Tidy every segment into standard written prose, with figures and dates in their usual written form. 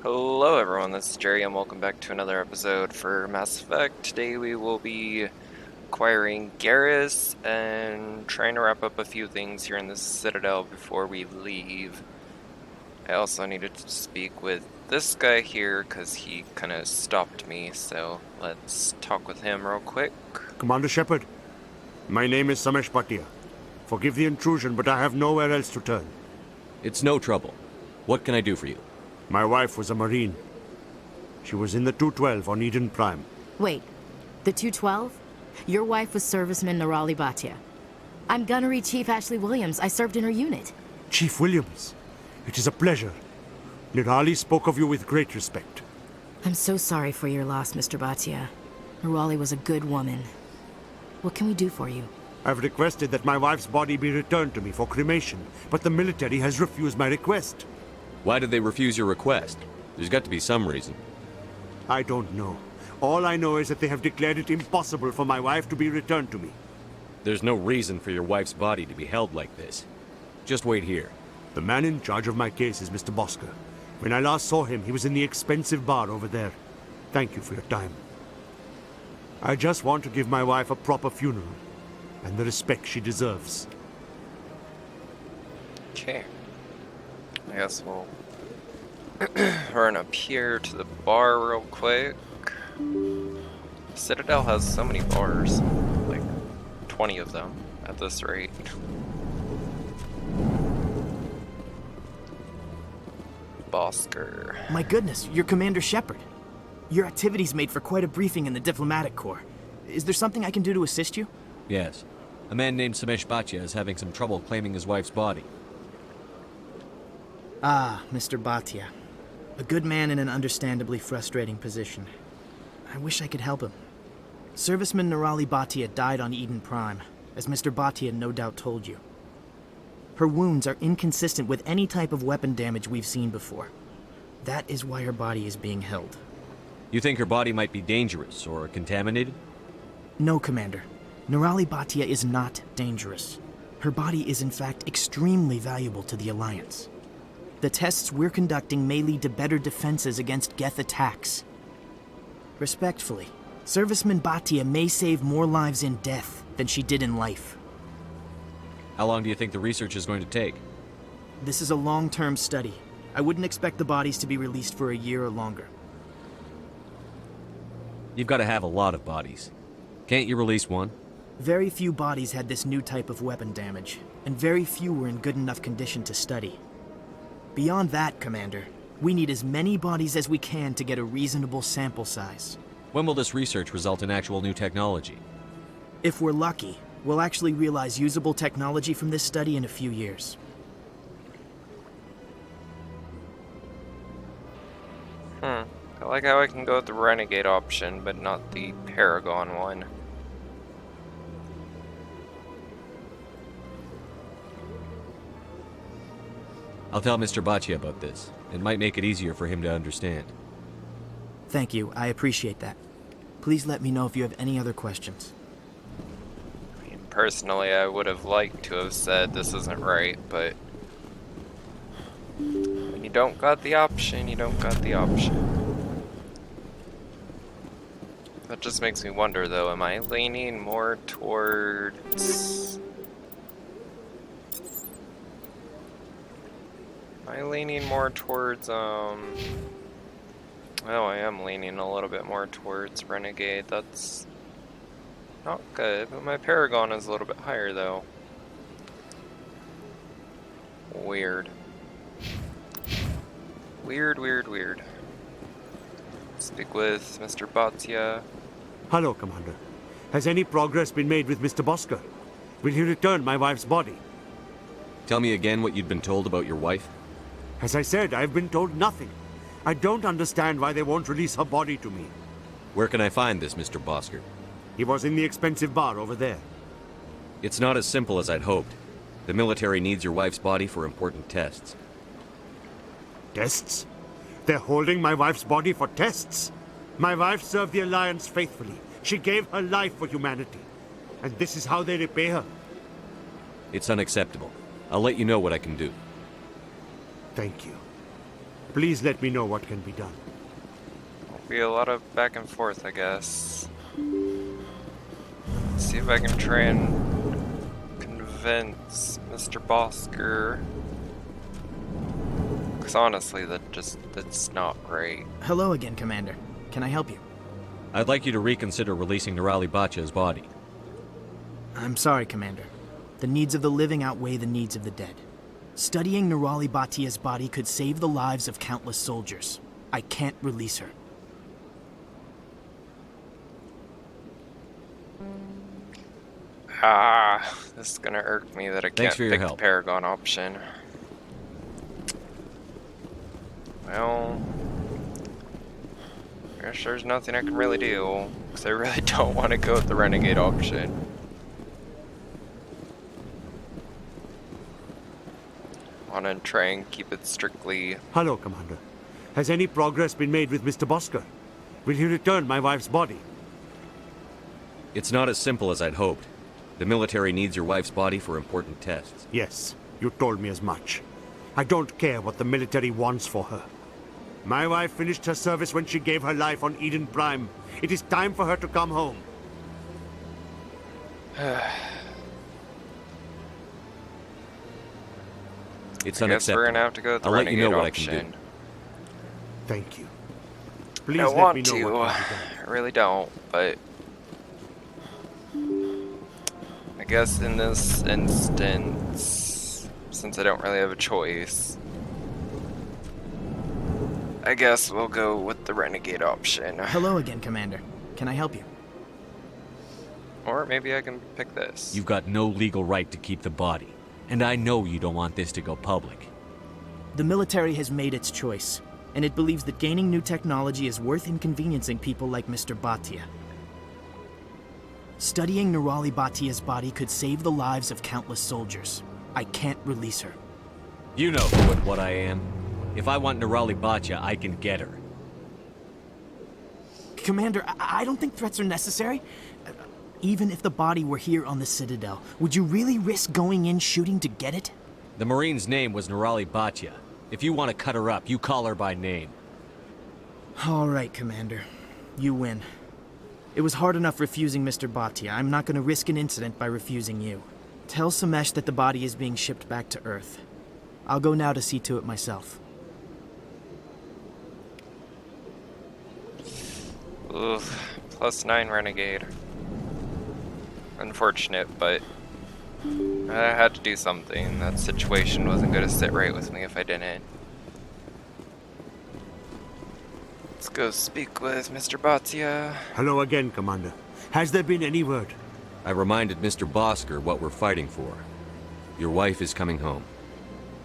Hello everyone, this is Jerry and welcome back to another episode for Mass Effect. Today we will be acquiring Garrus and trying to wrap up a few things here in the Citadel before we leave. I also needed to speak with this guy here because he kind of stopped me, so let's talk with him real quick. Commander Shepard, my name is Samesh Bhatia. Forgive the intrusion, but I have nowhere else to turn. It's no trouble. What can I do for you? My wife was a Marine. She was in the 212 on Eden Prime. Wait, the 212? Your wife was Serviceman Nirali Bhatia. I'm Gunnery Chief Ashley Williams. I served in her unit. Chief Williams, it is a pleasure. Nirali spoke of you with great respect. I'm so sorry for your loss, Mr. Bhatia. Nirali was a good woman. What can we do for you? I've requested that my wife's body be returned to me for cremation, but the military has refused my request. Why did they refuse your request? There's got to be some reason. I don't know. All I know is that they have declared it impossible for my wife to be returned to me. There's no reason for your wife's body to be held like this. Just wait here. The man in charge of my case is Mr. Bosker. When I last saw him, he was in the expensive bar over there. Thank you for your time. I just want to give my wife a proper funeral, and the respect she deserves. Okay. I guess we'll run up here to the bar real quick. Citadel has so many bars, like 20 of them at this rate. Bosker. My goodness, you're Commander Shepard. Your activities made for quite a briefing in the diplomatic corps. Is there something I can do to assist you? Yes. A man named Samesh Bhatia is having some trouble claiming his wife's body. Ah, Mr. Bhatia. A good man in an understandably frustrating position. I wish I could help him. Serviceman Nirali Bhatia died on Eden Prime, as Mr. Bhatia no doubt told you. Her wounds are inconsistent with any type of weapon damage we've seen before. That is why her body is being held. You think her body might be dangerous or contaminated? No, Commander. Nirali Bhatia is not dangerous. Her body is in fact extremely valuable to the Alliance. The tests we're conducting may lead to better defenses against Geth attacks. Respectfully, Serviceman Bhatia may save more lives in death than she did in life. How long do you think the research is going to take? This is a long-term study. I wouldn't expect the bodies to be released for a year or longer. You've got to have a lot of bodies. Can't you release one? Very few bodies had this new type of weapon damage, and very few were in good enough condition to study. Beyond that, Commander, we need as many bodies as we can to get a reasonable sample size. When will this research result in actual new technology? If we're lucky, we'll actually realize usable technology from this study in a few years. I like how I can go with the Renegade option, but not the Paragon one. I'll tell Mr. Bhatia about this. It might make it easier for him to understand. Thank you, I appreciate that. Please let me know if you have any other questions. I mean, personally, I would have liked to have said this isn't right, but when you don't got the option, you don't got the option. That just makes me wonder, though, am I leaning more towards... Am I leaning more towards, Oh, I am leaning a little bit more towards Renegade. That's not good, but my Paragon is a little bit higher, though. Weird. Weird. Speak with Mr. Bhatia. Hello, Commander. Has any progress been made with Mr. Bosker? Will he return my wife's body? Tell me again what you'd been told about your wife. As I said, I've been told nothing. I don't understand why they won't release her body to me. Where can I find this Mr. Bosker? He was in the expensive bar over there. It's not as simple as I'd hoped. The military needs your wife's body for important tests. Tests? They're holding my wife's body for tests? My wife served the Alliance faithfully. She gave her life for humanity. And this is how they repay her. It's unacceptable. I'll let you know what I can do. Thank you. Please let me know what can be done. Will be a lot of back and forth, I guess. See if I can try and convince Mr. Bosker. Because honestly, that's not right. Hello again, Commander. Can I help you? I'd like you to reconsider releasing Nirali Bachya's body. I'm sorry, Commander. The needs of the living outweigh the needs of the dead. Studying Nirali Bhattia's body could save the lives of countless soldiers. I can't release her. This is gonna irk me that I Thanks can't for your pick help. the Paragon option. Well, I guess there's nothing I can really do, because I really don't want to go with the Renegade option. I want to try and keep it strictly... Hello, Commander. Has any progress been made with Mr. Bosker? Will he return my wife's body? It's not as simple as I'd hoped. The military needs your wife's body for important tests. Yes, you told me as much. I don't care what the military wants for her. My wife finished her service when she gave her life on Eden Prime. It is time for her to come home. It's I guess we're unacceptable. gonna have to go with the I'll let you Renegade know what I can option. do. Thank you. Please I let want me know to. what can be done. I really don't, but I guess in this instance, since I don't really have a choice, I guess we'll go with the Renegade option. Hello again, Commander. Can I help you? Or maybe I can pick this. You've got no legal right to keep the body. And I know you don't want this to go public. The military has made its choice, and it believes that gaining new technology is worth inconveniencing people like Mr. Bhatia. Studying Nirali Bhattia's body could save the lives of countless soldiers. I can't release her. You know who and what I am. If I want Nirali Bhatya, I can get her. Commander, I don't think threats are necessary. Even if the body were here on the Citadel, would you really risk going in shooting to get it? The Marine's name was Nirali Bhatya. If you want to cut her up, you call her by name. All right, Commander. You win. It was hard enough refusing Mr. Bhatia. I'm not going to risk an incident by refusing you. Tell Samesh that the body is being shipped back to Earth. I'll go now to see to it myself. Oof, +9 Renegade. Unfortunate, but I had to do something. That situation wasn't going to sit right with me if I didn't. Let's go speak with Mr. Bhatia. Hello again, Commander. Has there been any word? I reminded Mr. Bosker what we're fighting for. Your wife is coming home.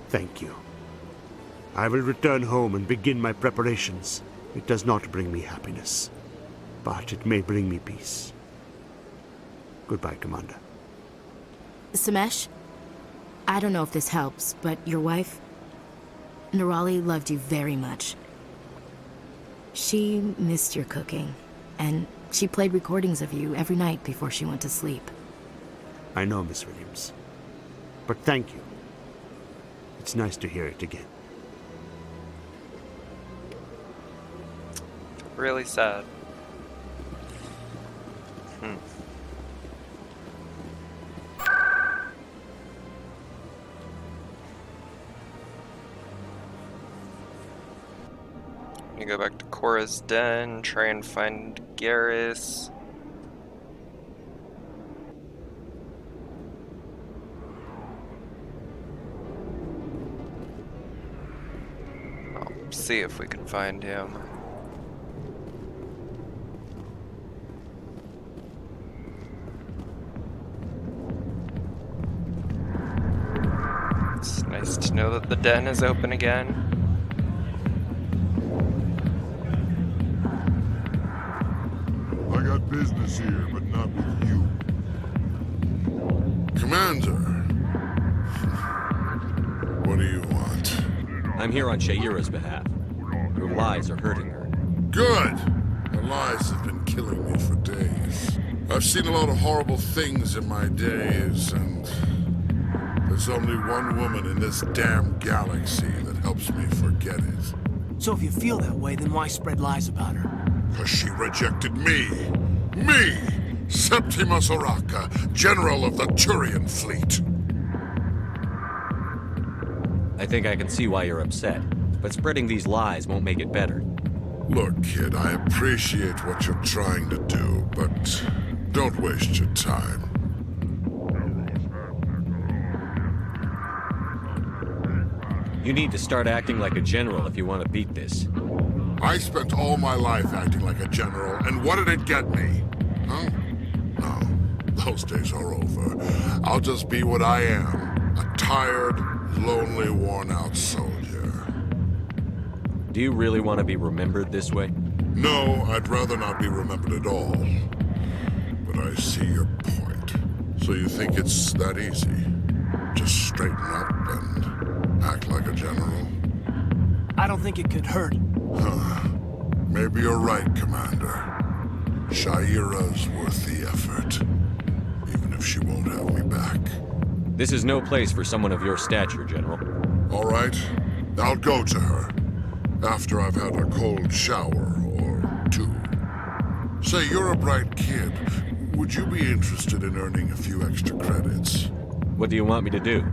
Thank you. I will return home and begin my preparations. It does not bring me happiness, but it may bring me peace. Goodbye, Commander. Samesh, I don't know if this helps, but your wife, Nirali, loved you very much. She missed your cooking, and she played recordings of you every night before she went to sleep. I know, Miss Williams. But thank you. It's nice to hear it again. Really sad. You go back to Cora's den, try and find Garrus. I'll see if we can find him. It's nice to know that the den is open again. I got business here, but not with you. Commander! What do you want? I'm here on Shaira's behalf. Your lies are hurting her. Good! The lies have been killing me for days. I've seen a lot of horrible things in my days, and there's only one woman in this damn galaxy that helps me forget it. So if you feel that way, then why spread lies about her? Because she rejected me. Me! Septimus Oraka, General of the Turian Fleet. I think I can see why you're upset, but spreading these lies won't make it better. Look, kid, I appreciate what you're trying to do, but don't waste your time. You need to start acting like a general if you want to beat this. I spent all my life acting like a general, and what did it get me? Huh? No, those days are over. I'll just be what I am, a tired, lonely, worn-out soldier. Do you really want to be remembered this way? No, I'd rather not be remembered at all. But I see your point. So you think it's that easy? Just straighten up and act like a general? I don't think it could hurt. Huh. Maybe you're right, Commander. Shaira's worth the effort. Even if she won't have me back. This is no place for someone of your stature, General. All right. I'll go to her. After I've had a cold shower or two. Say, you're a bright kid. Would you be interested in earning a few extra credits? What do you want me to do?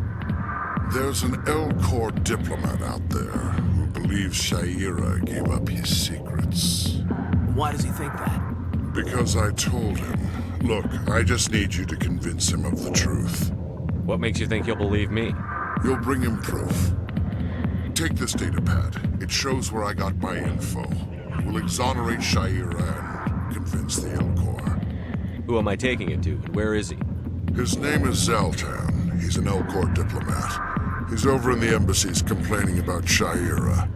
There's an L-Corps diplomat out there who believes Shaira gave up his secrets. Why does he think that? Because I told him. Look, I just need you to convince him of the truth. What makes you think he'll believe me? You'll bring him proof. Take this data pad. It shows where I got my info. It will exonerate Shaira and convince the L-Corps. Who am I taking it to, and where is he? His name is Zaltan. He's an L-Corps diplomat. He's over in the embassies complaining about Shaira.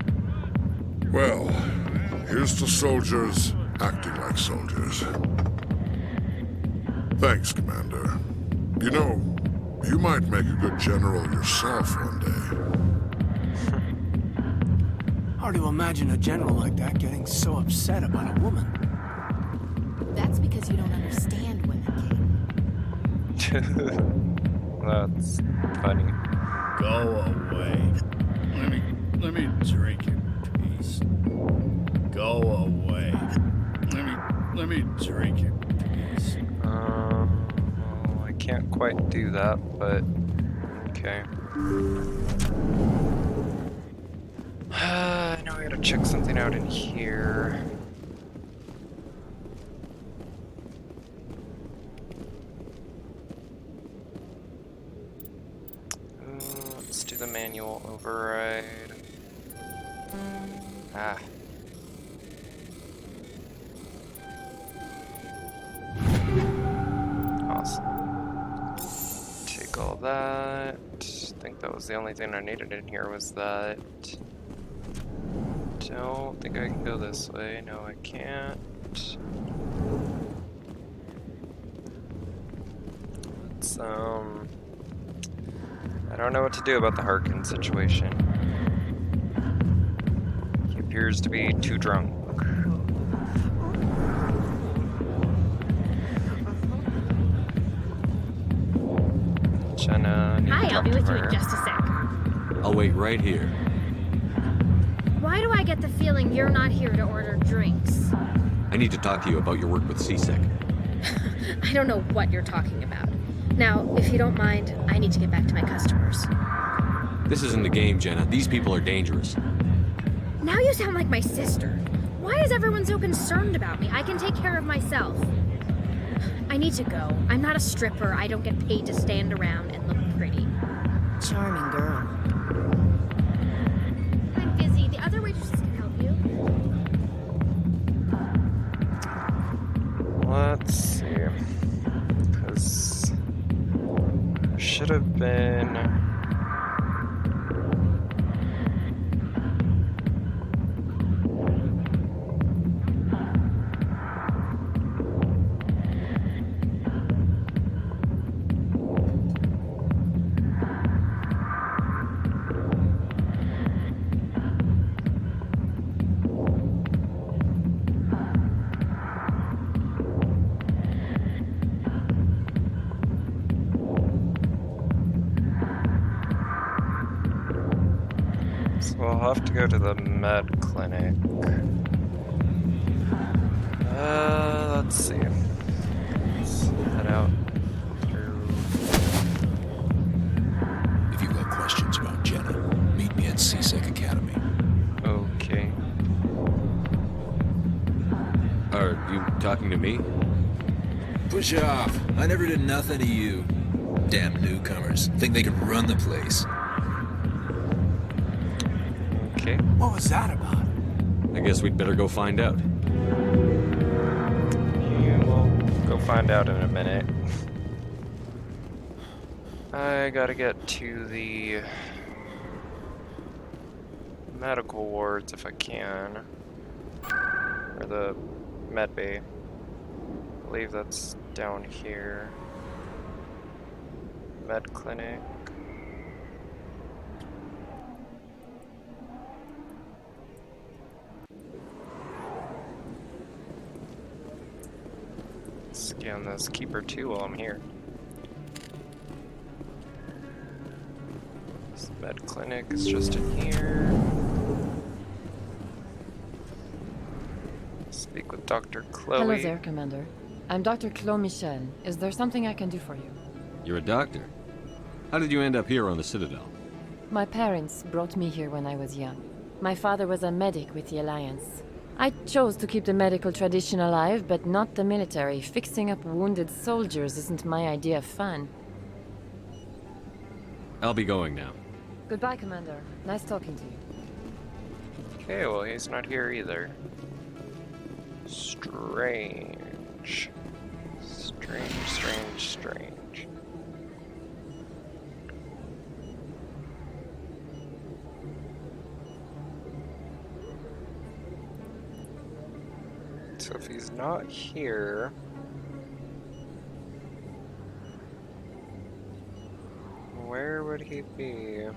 Well, here's to soldiers acting like soldiers. Thanks, Commander. You know, you might make a good general yourself one day. Hard to imagine a general like that getting so upset about a woman. That's because you don't understand women, King. That's funny. Go away. Let me drink in peace. Go away. Let me drink in peace. Well, I can't quite do that, but okay. I know I gotta check something out in here. Let's do the manual override. Ah. Awesome. Take all that. I think that was the only thing I needed in here was that. Don't think I can go this way. No, I can't. Let's, I don't know what to do about the Harkin situation. He appears to be too drunk. Jenna, need to Hi, I'll talk be to with you her. in just a sec. I'll wait right here. Why do I get the feeling you're not here to order drinks? I need to talk to you about your work with CSEC. I don't know what you're talking about. Now, if you don't mind, I need to get back to my customers. This isn't a game, Jenna. These people are dangerous. Now you sound like my sister. Why is everyone so concerned about me? I can take care of myself. I need to go. I'm not a stripper. I don't get paid to stand around and look pretty. Charming girl. I'm busy. The other waitresses can help you. Let's see. Because there should have been. I'll have to go to the med clinic. Let's see. Let's head out through. If you've got questions about Jenna, meet me at CSEC Academy. Okay. Are you talking to me? Push off. I never did nothing to you. Damn newcomers. Think they can run the place. Okay. What was that about? I guess we'd better go find out. You will go find out in a minute. I gotta get to the medical wards if I can. Or the med bay. I believe that's down here. Med clinic. Scan this keeper too while I'm here. This med clinic is just in here. Speak with Dr. Chloe. Hello there, Commander. I'm Dr. Chloe Michel. Is there something I can do for you? You're a doctor. How did you end up here on the Citadel? My parents brought me here when I was young. My father was a medic with the Alliance. I chose to keep the medical tradition alive, but not the military. Fixing up wounded soldiers isn't my idea of fun. I'll be going now. Goodbye, Commander. Nice talking to you. Okay, well he's not here either. Strange. Strange. So if he's not here, where would he be?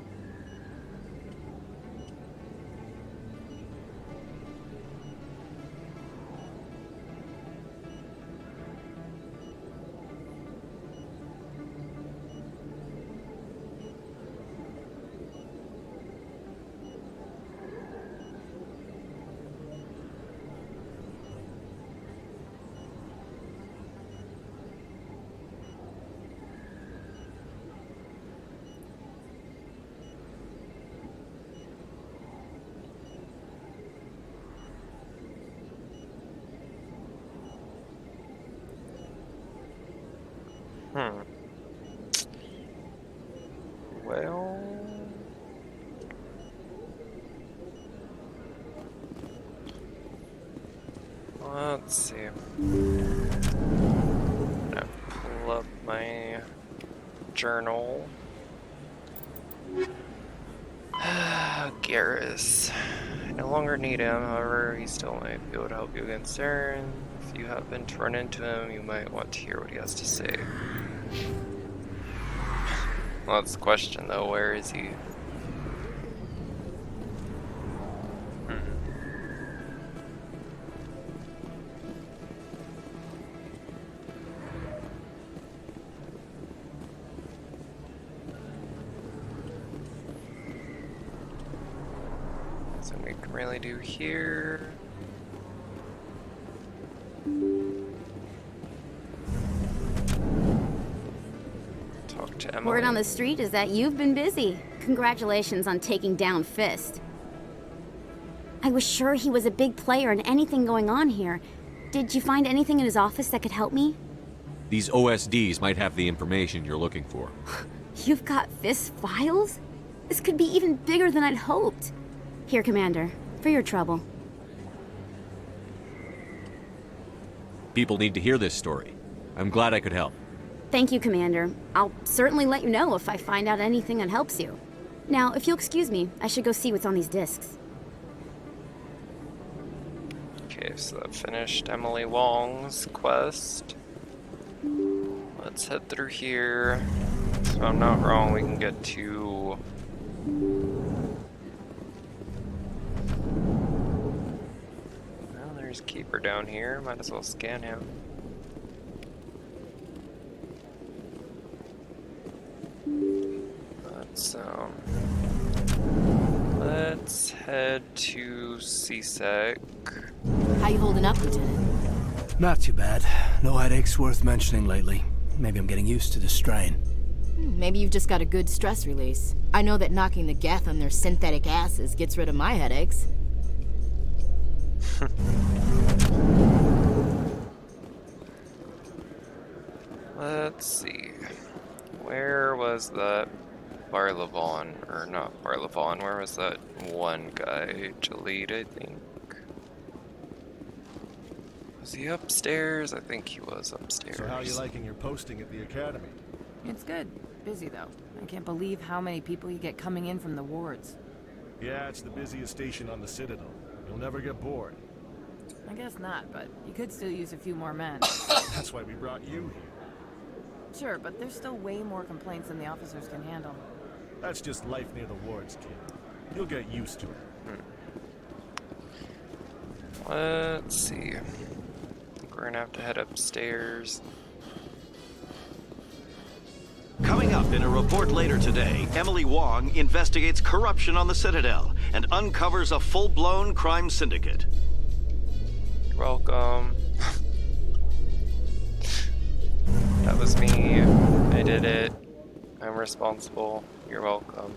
Well, let's see. I'm gonna pull up my journal. Garrus. I no longer need him, however, he still might be able to help you against Aaron. If you happen to run into him, you might want to hear what he has to say. Well, that's the question, though. Where is he? Something we can really do here. Talk to Emily. Word on the street is that you've been busy. Congratulations on taking down Fist. I was sure he was a big player in anything going on here. Did you find anything in his office that could help me? These OSDs might have the information you're looking for. You've got Fist's files? This could be even bigger than I'd hoped. Here, Commander, for your trouble. People need to hear this story. I'm glad I could help. Thank you, Commander. I'll certainly let you know if I find out anything that helps you. Now, if you'll excuse me, I should go see what's on these discs. Okay, so that finished Emily Wong's quest. Let's head through here. So if I'm not wrong, we can get to... Well, there's Keeper down here. Might as well scan him. Let's Let's head to CSEC. How you holding up, Lieutenant? Not too bad. No headaches worth mentioning lately. Maybe I'm getting used to the strain. Maybe you've just got a good stress release. I know that knocking the geth on their synthetic asses gets rid of my headaches. Let's see. Where was that Barlavon? Or not Barlavon, where was that one guy? Jalid, I think. Was he upstairs? I think he was upstairs. So how are you liking your posting at the academy? It's good. Busy, though. I can't believe how many people you get coming in from the wards. Yeah, it's the busiest station on the Citadel. You'll never get bored. I guess not, but you could still use a few more men. That's why we brought you here. Sure, but there's still way more complaints than the officers can handle. That's just life near the wards, kid. You'll get used to it. Let's see. I think we're gonna have to head upstairs. Coming up in a report later today, Emily Wong investigates corruption on the Citadel and uncovers a full-blown crime syndicate. You're welcome. That was me. I did it. I'm responsible. You're welcome.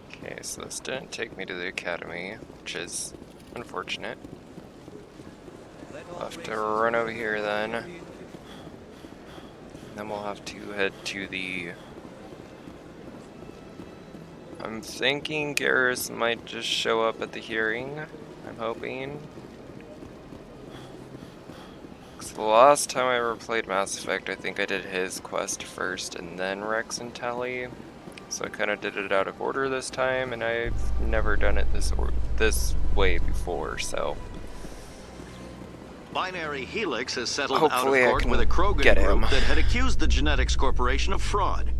Okay, so this didn't take me to the academy, which is unfortunate. We'll have to run over here then. Then we'll have to head to the... I'm thinking Garrus might just show up at the hearing. I'm hoping. Because the last time I ever played Mass Effect, I think I did his quest first and then Rex and Tali. So I kind of did it out of order this time, and I've never done it this way before, so... Binary Helix has settled Hopefully out of court with a Krogan group that had accused the Genetics Corporation of fraud.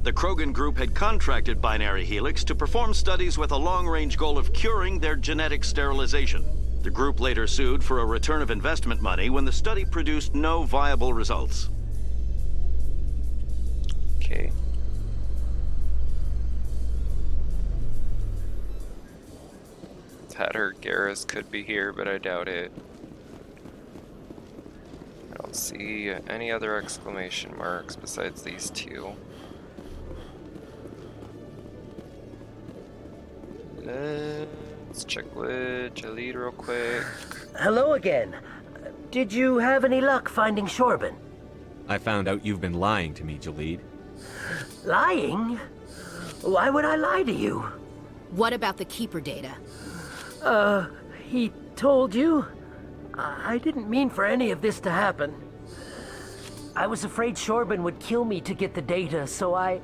The Krogan group had contracted Binary Helix to perform studies with a long-range goal of curing their genetic sterilization. The group later sued for a return of investment money when the study produced no viable results. Okay. Had her Garrus could be here, but I doubt it. I don't see any other exclamation marks besides these two. Let's check with Jalid real quick. Hello again. Did you have any luck finding Shorban? I found out you've been lying to me, Jalid. Lying? Why would I lie to you? What about the Keeper data? He told you? I didn't mean for any of this to happen. I was afraid Shorban would kill me to get the data, so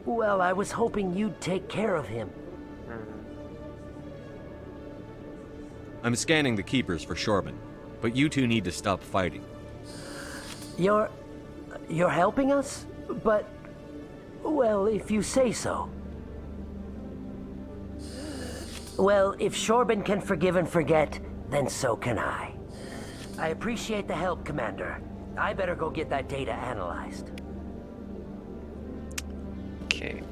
well, I was hoping you'd take care of him. I'm scanning the Keepers for Shorban, but you two need to stop fighting. You're helping us? But, well, if you say so. Well, if Shorban can forgive and forget, then so can I. I appreciate the help, Commander. I better go get that data analyzed. Okay.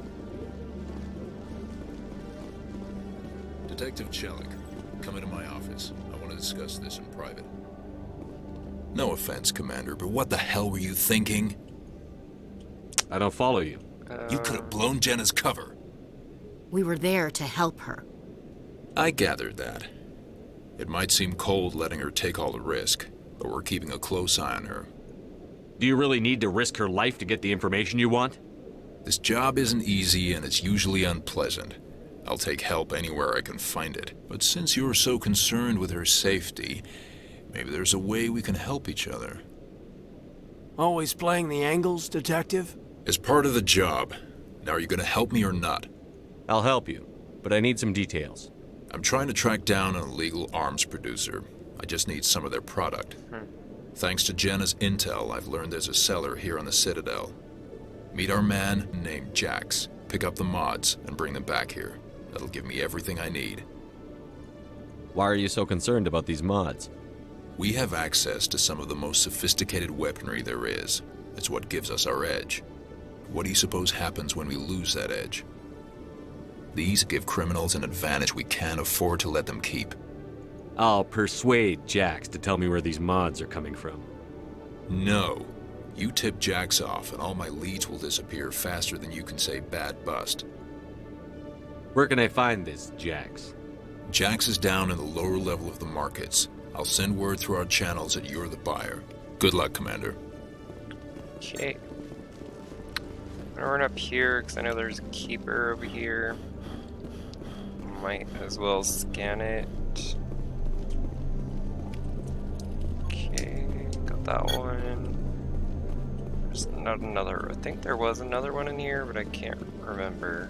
Detective Chelik, come into my office. I want to discuss this in private. No offense, Commander, but what the hell were you thinking? I don't follow you. You could have blown Jenna's cover. We were there to help her. I gathered that. It might seem cold letting her take all the risk, but we're keeping a close eye on her. Do you really need to risk her life to get the information you want? This job isn't easy and it's usually unpleasant. I'll take help anywhere I can find it. But since you're so concerned with her safety, maybe there's a way we can help each other. Always playing the angles, Detective? As part of the job. Now are you gonna help me or not? I'll help you, but I need some details. I'm trying to track down an illegal arms producer. I just need some of their product. Thanks to Jenna's intel, I've learned there's a seller here on the Citadel. Meet our man named Jax, pick up the mods, and bring them back here. That'll give me everything I need. Why are you so concerned about these mods? We have access to some of the most sophisticated weaponry there is, It's what gives us our edge. What do you suppose happens when we lose that edge? These give criminals an advantage we can't afford to let them keep. I'll persuade Jax to tell me where these mods are coming from. No. You tip Jax off, and all my leads will disappear faster than you can say bad bust. Where can I find this Jax? Jax is down in the lower level of the markets. I'll send word through our channels that you're the buyer. Good luck, Commander. Okay. I'm gonna run up here because I know there's a keeper over here. Might as well scan it. Okay, got that one. There's not another. I think there was another one in here, but I can't remember.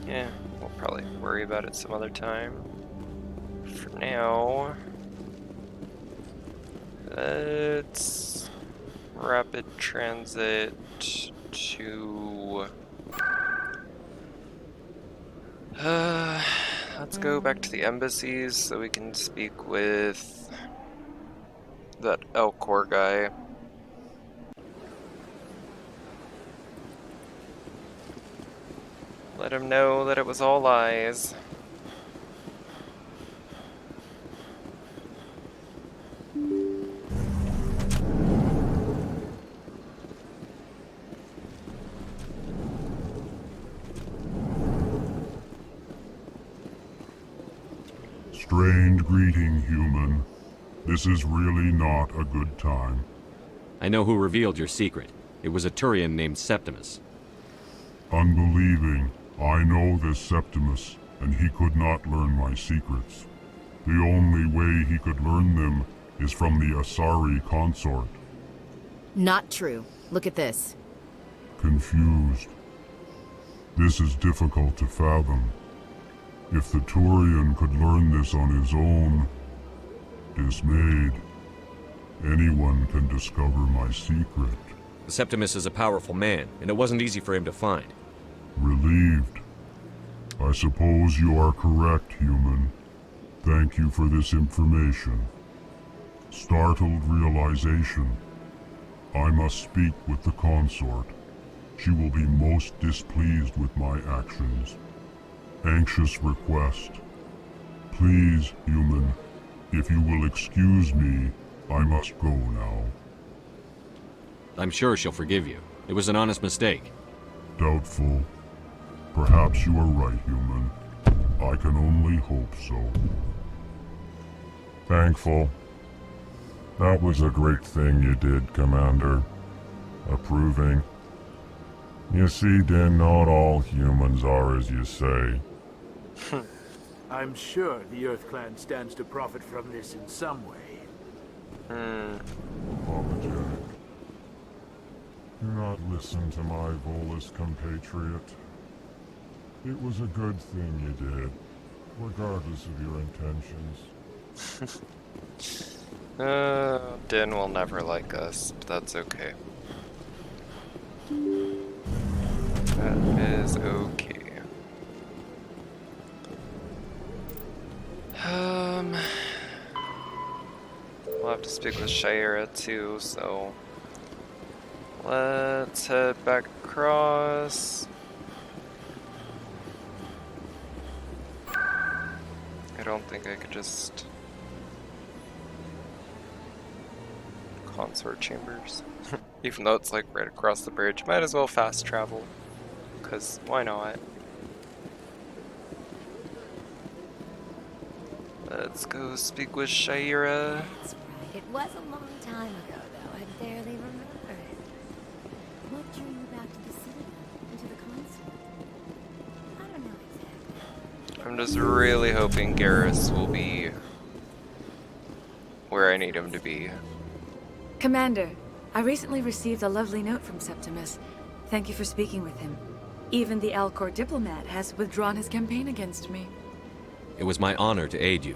Yeah, we'll probably worry about it some other time. For now, let's rapid transit to... let's go back to the embassies so we can speak with that Elcor guy. Let him know that it was all lies. Strange greeting, human. This is really not a good time. I know who revealed your secret. It was a Turian named Septimus. Unbelieving. I know this Septimus, and he could not learn my secrets. The only way he could learn them is from the Asari consort. Not true. Look at this. Confused. This is difficult to fathom. If the Turian could learn this on his own, dismayed, anyone can discover my secret. Septimus is a powerful man, and it wasn't easy for him to find. Relieved. I suppose you are correct, human. Thank you for this information. Startled realization. I must speak with the consort. She will be most displeased with my actions. Anxious request. Please, human, if you will excuse me, I must go now. I'm sure she'll forgive you. It was an honest mistake. Doubtful. Perhaps you are right, human. I can only hope so. Thankful. That was a great thing you did, Commander. Approving. You see, Din, not all humans are as you say. I'm sure the Earth Clan stands to profit from this in some way. Apologetic. Do not listen to my Volus compatriot. It was a good thing you did, regardless of your intentions. Din will never like us, but that's okay. That is okay. We'll have to speak with Shira too, so let's head back across. I don't think I could just consort chambers. Even though it's like right across the bridge, might as well fast travel, because why not? Let's go speak with Shira. That's right. It was a long time ago, though. I barely remember it. What drew you back to the Citadel, into the console? I don't know exactly. I'm just really hoping Garrus will be where I need him to be. Commander, I recently received a lovely note from Septimus. Thank you for speaking with him. Even the Alcor diplomat has withdrawn his campaign against me. It was my honor to aid you.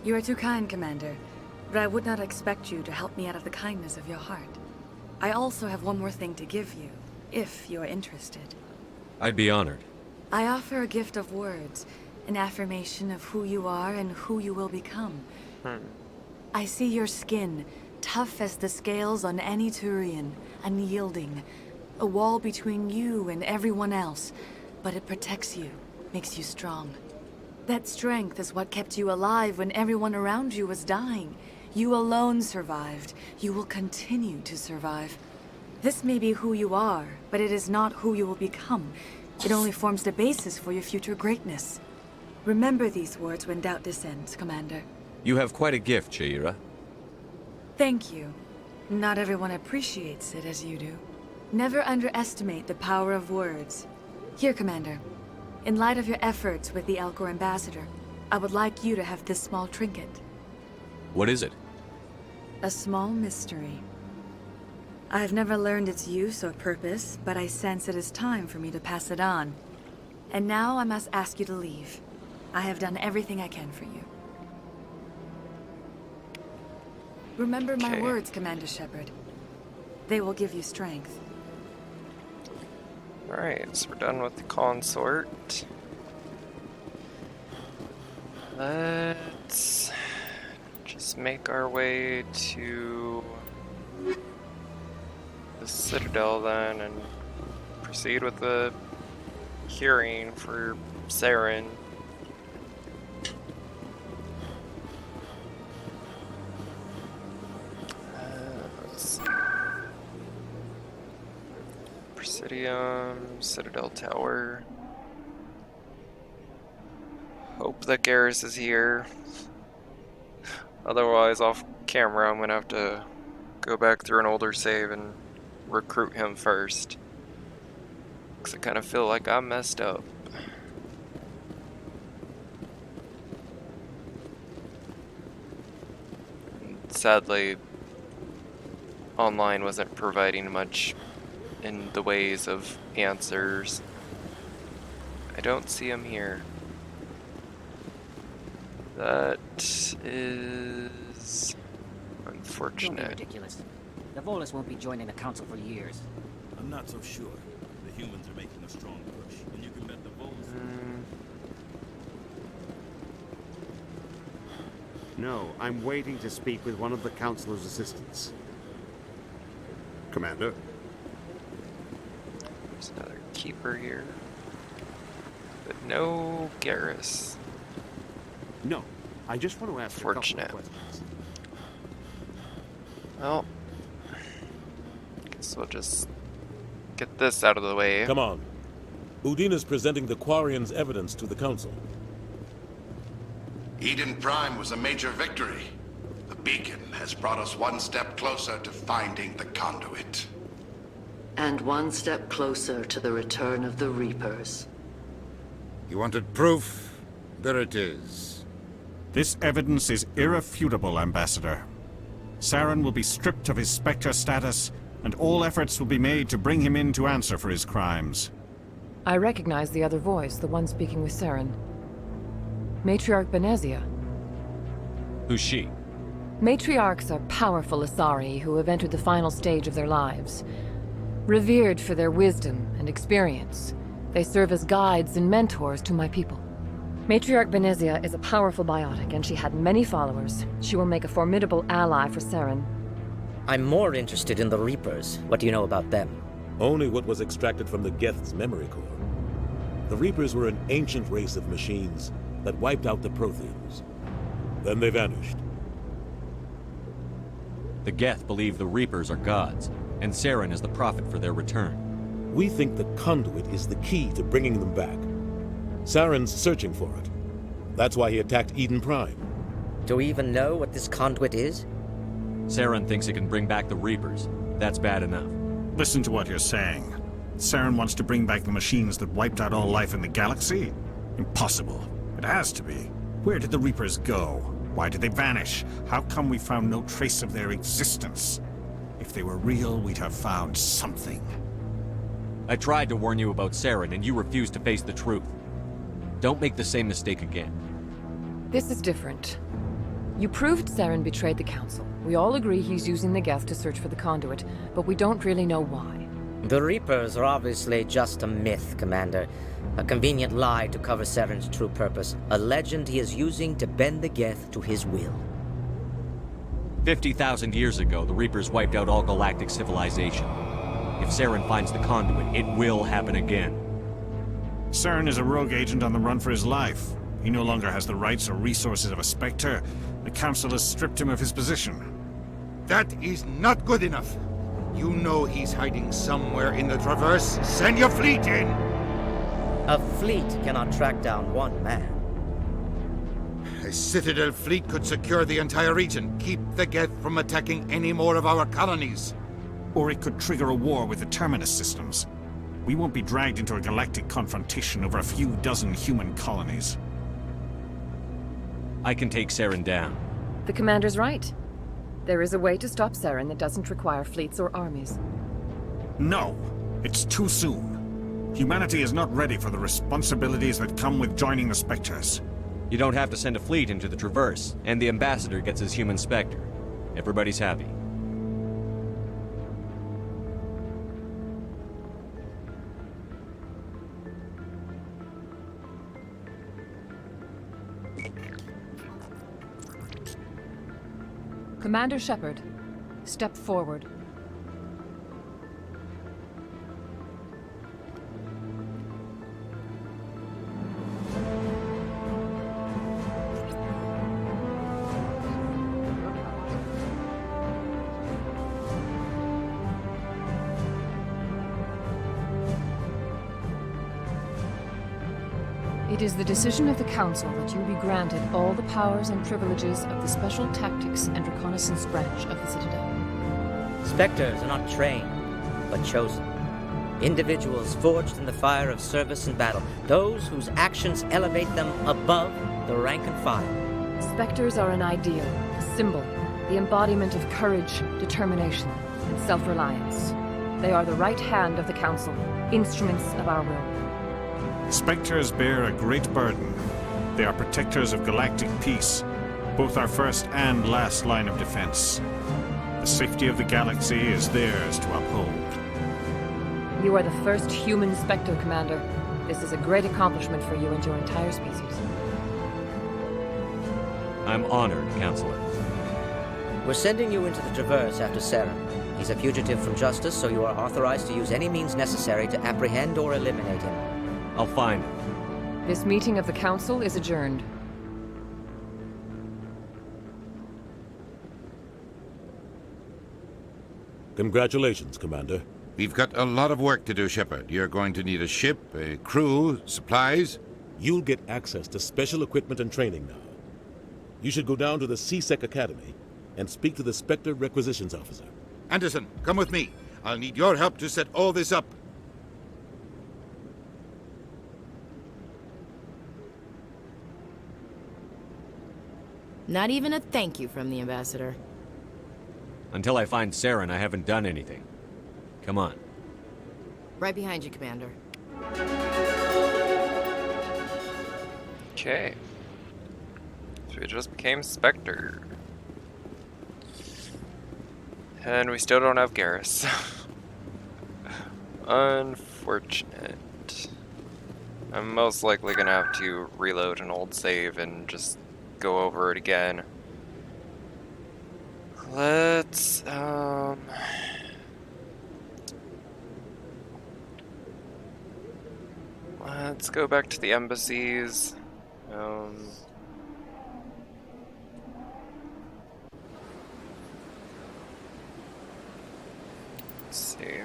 You are too kind, Commander, but I would not expect you to help me out of the kindness of your heart. I also have one more thing to give you, if you are interested. I'd be honored. I offer a gift of words, an affirmation of who you are and who you will become. I see your skin, tough as the scales on any Turian, unyielding. A wall between you and everyone else, but it protects you, makes you strong. That strength is what kept you alive when everyone around you was dying. You alone survived. You will continue to survive. This may be who you are, but it is not who you will become. It only forms the basis for your future greatness. Remember these words when doubt descends, Commander. You have quite a gift, Shaira. Thank you. Not everyone appreciates it as you do. Never underestimate the power of words. Here, Commander. In light of your efforts with the Alcor Ambassador, I would like you to have this small trinket. What is it? A small mystery. I have never learned its use or purpose, but I sense it is time for me to pass it on. And now I must ask you to leave. I have done everything I can for you. Remember my words, Commander Shepard. They will give you strength. Alright, so we're done with the consort. Let's just make our way to the Citadel then and proceed with the hearing for Saren. Let's see. Presidium, Citadel Tower. Hope that Garrus is here. Otherwise, off camera, I'm gonna have to go back through an older save and recruit him first. Because I kind of feel like I messed up. And sadly, online wasn't providing much in the ways of answers. I don't see him here. That is unfortunate. Don't be ridiculous. The Volus won't be joining the council for years. I'm not so sure. The humans are making a strong push, and you can bet the Volus... No, I'm waiting to speak with one of the Councilor's assistants. Commander? There's another keeper here. But no Garrus. No, I just want to ask a couple of questions. Well, guess we'll just get this out of the way. Come on. Udina's presenting the Quarians' evidence to the Council. Eden Prime was a major victory. The beacon has brought us one step closer to finding the conduit. And one step closer to the return of the Reapers. You wanted proof? There it is. This evidence is irrefutable, Ambassador. Saren will be stripped of his Spectre status, and all efforts will be made to bring him in to answer for his crimes. I recognize the other voice, the one speaking with Saren. Matriarch Benezia. Who's she? Matriarchs are powerful Asari who have entered the final stage of their lives. Revered for their wisdom and experience, they serve as guides and mentors to my people. Matriarch Benezia is a powerful biotic, and she had many followers. She will make a formidable ally for Saren. I'm more interested in the Reapers. What do you know about them? Only what was extracted from the Geth's memory core. The Reapers were an ancient race of machines that wiped out the Protheans. Then they vanished. The Geth believe the Reapers are gods, and Saren is the prophet for their return. We think the conduit is the key to bringing them back. Saren's searching for it. That's why he attacked Eden Prime. Do we even know what this conduit is? Saren thinks it can bring back the Reapers. That's bad enough. Listen to what you're saying. Saren wants to bring back the machines that wiped out all life in the galaxy? Impossible. It has to be. Where did the Reapers go? Why did they vanish? How come we found no trace of their existence? If they were real, we'd have found something. I tried to warn you about Saren, and you refused to face the truth. Don't make the same mistake again. This is different. You proved Saren betrayed the Council. We all agree he's using the Geth to search for the conduit, but we don't really know why. The Reapers are obviously just a myth, Commander. A convenient lie to cover Saren's true purpose. A legend he is using to bend the Geth to his will. 50,000 years ago, the Reapers wiped out all galactic civilization. If Saren finds the conduit, it will happen again. Saren is a rogue agent on the run for his life. He no longer has the rights or resources of a Spectre. The Council has stripped him of his position. That is not good enough. You know he's hiding somewhere in the Traverse. Send your fleet in! A fleet cannot track down one man. A Citadel fleet could secure the entire region, keep the Geth from attacking any more of our colonies. Or it could trigger a war with the Terminus systems. We won't be dragged into a galactic confrontation over a few dozen human colonies. I can take Saren down. The commander's right. There is a way to stop Saren that doesn't require fleets or armies. No, it's too soon. Humanity is not ready for the responsibilities that come with joining the Spectres. You don't have to send a fleet into the Traverse, and the Ambassador gets his human Spectre. Everybody's happy. Commander Shepard, step forward. It is the decision of the Council that you be granted all the powers and privileges of the Special Tactics and Reconnaissance Branch of the Citadel. Spectres are not trained, but chosen. Individuals forged in the fire of service and battle. Those whose actions elevate them above the rank and file. Spectres are an ideal, a symbol, the embodiment of courage, determination, and self-reliance. They are the right hand of the Council, instruments of our will. Spectres bear a great burden. They are protectors of galactic peace, both our first and last line of defense. The safety of the galaxy is theirs to uphold. You are the first human Spectre, Commander. This is a great accomplishment for you and your entire species. I'm honored, Counselor. We're sending you into the Traverse after Saren. He's a fugitive from justice, so you are authorized to use any means necessary to apprehend or eliminate him. I'll find him. This meeting of the Council is adjourned. Congratulations, Commander. We've got a lot of work to do, Shepard. You're going to need a ship, a crew, supplies. You'll get access to special equipment and training now. You should go down to the CSEC Academy and speak to the Spectre Requisitions Officer. Anderson, come with me. I'll need your help to set all this up. Not even a thank you from the Ambassador. Until I find Saren, I haven't done anything. Come on. Right behind you, Commander. Okay. So we just became Spectre. And we still don't have Garrus. Unfortunate. I'm most likely gonna have to reload an old save and just go over it again. Let's go back to the embassies. Let's see.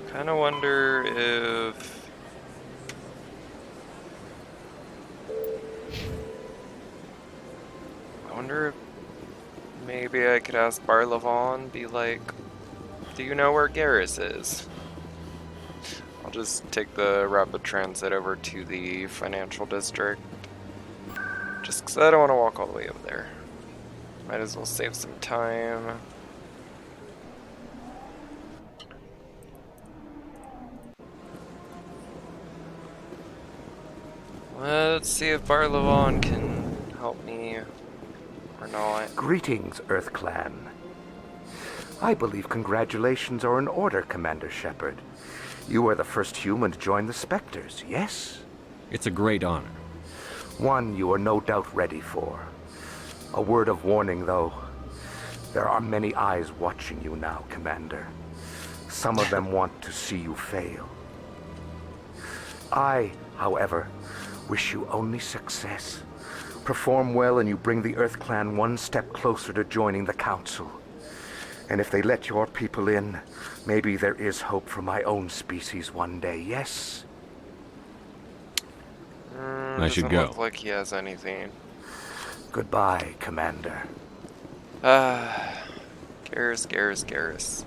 Kind of wonder if maybe I could ask Barlavon, be like, do you know where Garrus is? I'll just take the rapid transit over to the financial district. Just because I don't want to walk all the way over there. Might as well save some time. Let's see if Barlavon can help me or not. Greetings, Earth Clan. I believe congratulations are in order, Commander Shepard. You are the first human to join the Spectres, yes? It's a great honor. One you are no doubt ready for. A word of warning, though. There are many eyes watching you now, Commander. Some of them want to see you fail. I, however, wish you only success. Perform well and you bring the Earth Clan one step closer to joining the Council. And if they let your people in, maybe there is hope for my own species one day, yes? I should go. Doesn't look like he has anything. Goodbye, Commander. Garrus.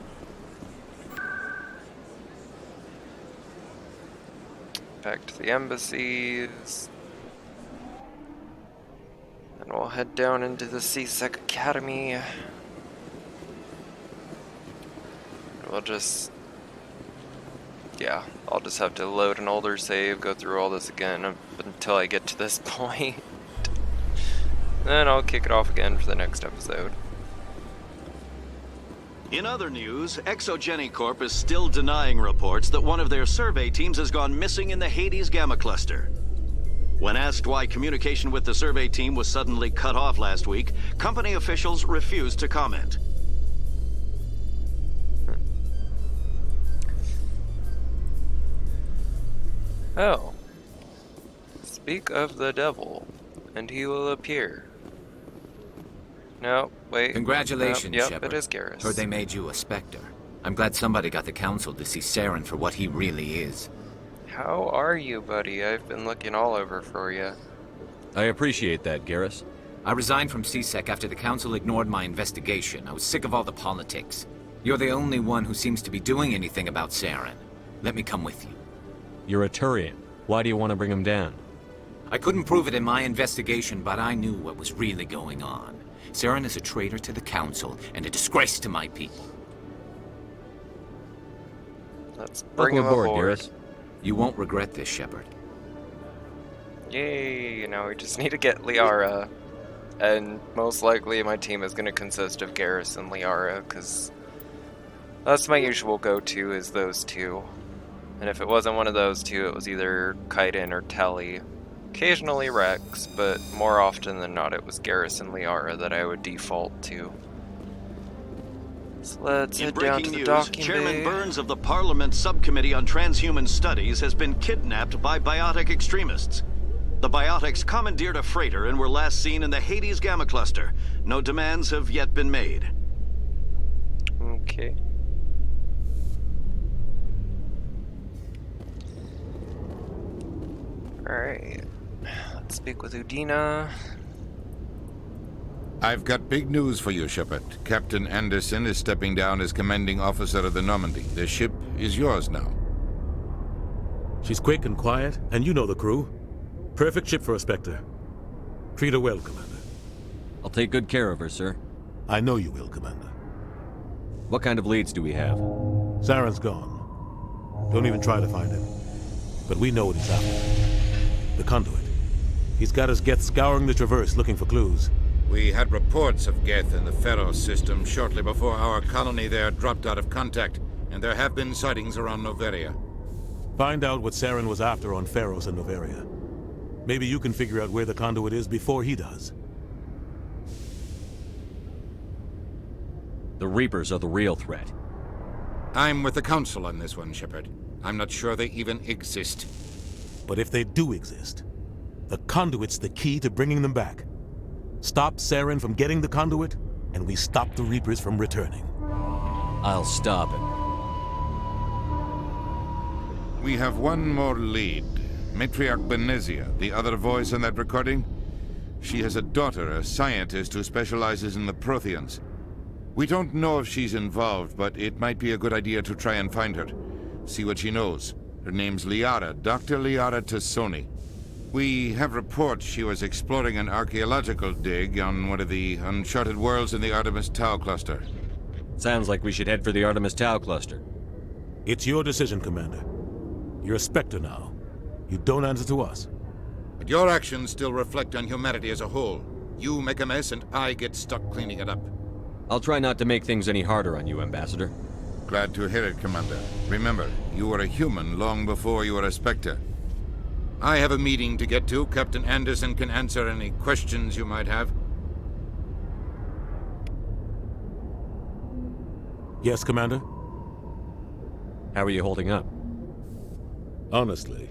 Back to the embassies. And we'll head down into the CSEC Academy. We'll just... yeah, I'll just have to load an older save, go through all this again until I get to this point. Then I'll kick it off again for the next episode. In other news, Exogeny Corp is still denying reports that one of their survey teams has gone missing in the Hades Gamma Cluster. When asked why communication with the survey team was suddenly cut off last week, company officials refused to comment. Oh. Speak of the devil, and he will appear. No, wait. Congratulations, yep, Shepard. it is Garrus. Heard they made you a Spectre. I'm glad somebody got the Council to see Saren for what he really is. How are you, buddy? I've been looking all over for you. I appreciate that, Garrus. I resigned from CSEC after the Council ignored my investigation. I was sick of all the politics. You're the only one who seems to be doing anything about Saren. Let me come with you. You're a Turian. Why do you want to bring him down? I couldn't prove it in my investigation, but I knew what was really going on. Saren is a traitor to the Council and a disgrace to my people. Let's bring him aboard, Garrus. You won't regret this, Shepard. Yay, now we just need to get Liara. And most likely my team is going to consist of Garrus and Liara, because that's my usual go-to, is those two. And if it wasn't one of those two, it was either Kaiden or Tali. Occasionally Rex, but more often than not it was Garrus and Liara that I would default to. So let's head down to the docking Chairman bay. Burns of the Parliament Subcommittee on Transhuman Studies has been kidnapped by biotic extremists. The biotics commandeered a freighter and were last seen in the Hades Gamma Cluster. No demands have yet been made. Okay. Alright. Let's speak with Udina. I've got big news for you, Shepard. Captain Anderson is stepping down as commanding officer of the Normandy. The ship is yours now. She's quick and quiet, and you know the crew. Perfect ship for a Spectre. Treat her well, Commander. I'll take good care of her, sir. I know you will, Commander. What kind of leads do we have? Saren's gone. Don't even try to find him. But we know what he's after. The conduit. He's got his Geth scouring the Traverse looking for clues. We had reports of Geth in the Pharaoh system shortly before our colony there dropped out of contact, and there have been sightings around Noveria. Find out what Saren was after on Pharos and Noveria. Maybe you can figure out where the conduit is before he does. The Reapers are the real threat. I'm with the Council on this one, Shepard. I'm not sure they even exist. But if they do exist, the conduit's the key to bringing them back. Stop Saren from getting the conduit, and we stop the Reapers from returning. I'll stop him. We have one more lead. Matriarch Benezia, the other voice in that recording. She has a daughter, a scientist who specializes in the Protheans. We don't know if she's involved, but it might be a good idea to try and find her. See what she knows. Her name's Liara, Dr. Liara Tassoni. We have reports she was exploring an archaeological dig on one of the uncharted worlds in the Artemis Tau cluster. Sounds like we should head for the Artemis Tau cluster. It's your decision, Commander. You're a Spectre now. You don't answer to us. But your actions still reflect on humanity as a whole. You make a mess and I get stuck cleaning it up. I'll try not to make things any harder on you, Ambassador. Glad to hear it, Commander. Remember, you were a human long before you were a Spectre. I have a meeting to get to. Captain Anderson can answer any questions you might have. Yes, Commander? How are you holding up? Honestly,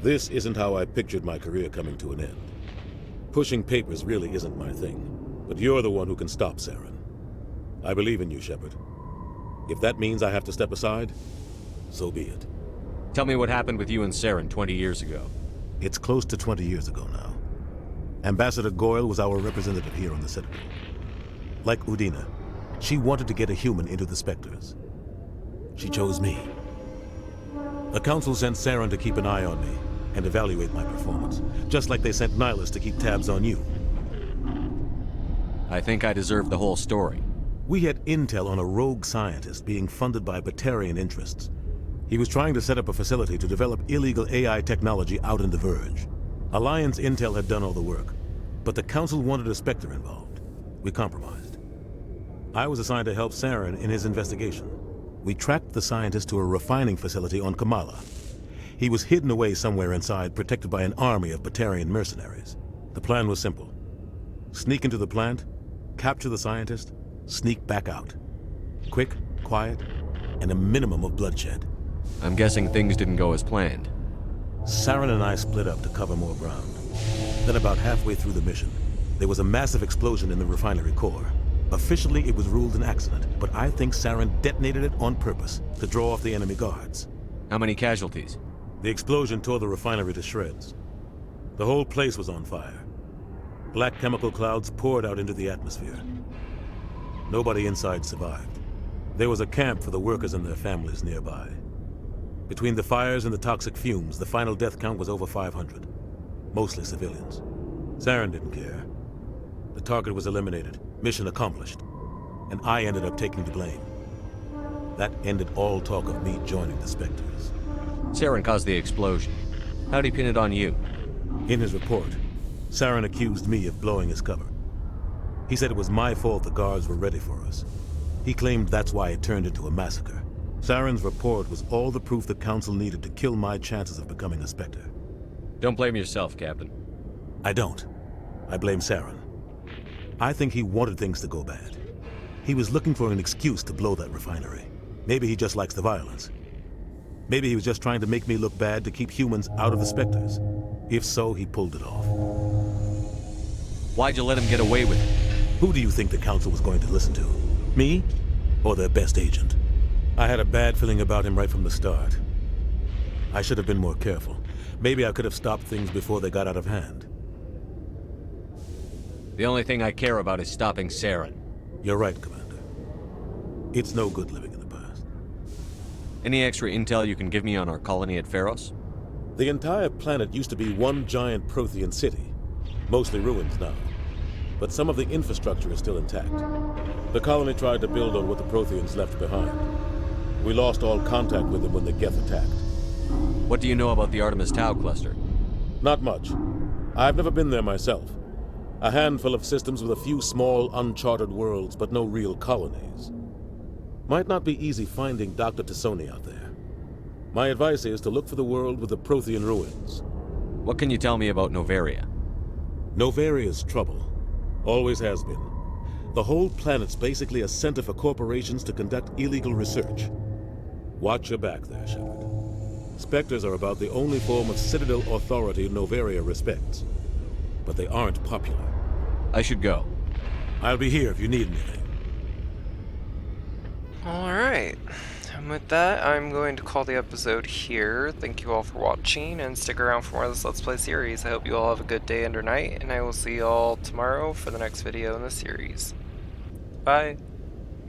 this isn't how I pictured my career coming to an end. Pushing papers really isn't my thing, but you're the one who can stop Saren. I believe in you, Shepard. If that means I have to step aside, so be it. Tell me what happened with you and Saren 20 years ago. It's close to 20 years ago now. Ambassador Goyle was our representative here on the Citadel. Like Udina, she wanted to get a human into the Spectres. She chose me. The Council sent Saren to keep an eye on me and evaluate my performance, just like they sent Nihilus to keep tabs on you. I think I deserve the whole story. We had intel on a rogue scientist being funded by Batarian interests. He was trying to set up a facility to develop illegal AI technology out in the Verge. Alliance intel had done all the work, but the Council wanted a Spectre involved. We compromised. I was assigned to help Saren in his investigation. We tracked the scientist to a refining facility on Kamala. He was hidden away somewhere inside, protected by an army of Batarian mercenaries. The plan was simple. Sneak into the plant, capture the scientist, sneak back out. Quick, quiet, and a minimum of bloodshed. I'm guessing things didn't go as planned. Saren and I split up to cover more ground. Then about halfway through the mission, there was a massive explosion in the refinery core. Officially, it was ruled an accident, but I think Saren detonated it on purpose to draw off the enemy guards. How many casualties? The explosion tore the refinery to shreds. The whole place was on fire. Black chemical clouds poured out into the atmosphere. Nobody inside survived. There was a camp for the workers and their families nearby. Between the fires and the toxic fumes, the final death count was over 500. Mostly civilians. Saren didn't care. The target was eliminated, mission accomplished, and I ended up taking the blame. That ended all talk of me joining the Spectres. Saren caused the explosion. How'd he pin it on you? In his report, Saren accused me of blowing his cover. He said it was my fault the guards were ready for us. He claimed that's why it turned into a massacre. Saren's report was all the proof the Council needed to kill my chances of becoming a Spectre. Don't blame yourself, Captain. I don't. I blame Saren. I think he wanted things to go bad. He was looking for an excuse to blow that refinery. Maybe he just likes the violence. Maybe he was just trying to make me look bad to keep humans out of the Spectres. If so, he pulled it off. Why'd you let him get away with it? Who do you think the Council was going to listen to? Me? Or their best agent? I had a bad feeling about him right from the start. I should have been more careful. Maybe I could have stopped things before they got out of hand. The only thing I care about is stopping Saren. You're right, Commander. It's no good living in the past. Any extra intel you can give me on our colony at Pharos? The entire planet used to be one giant Prothean city. Mostly ruins now. But some of the infrastructure is still intact. The colony tried to build on what the Protheans left behind. We lost all contact with them when the Geth attacked. What do you know about the Artemis Tau cluster? Not much. I've never been there myself. A handful of systems with a few small, uncharted worlds, but no real colonies. Might not be easy finding Dr. Tassoni out there. My advice is to look for the world with the Prothean ruins. What can you tell me about Noveria? Novaria's trouble. Always has been. The whole planet's basically a center for corporations to conduct illegal research. Watch your back there, Shepard. Spectres are about the only form of Citadel authority Noveria respects. But they aren't popular. I should go. I'll be here if you need anything. Alright. And with that, I'm going to call the episode here. Thank you all for watching, and stick around for more of this Let's Play series. I hope you all have a good day and or night, and I will see you all tomorrow for the next video in the series. Bye!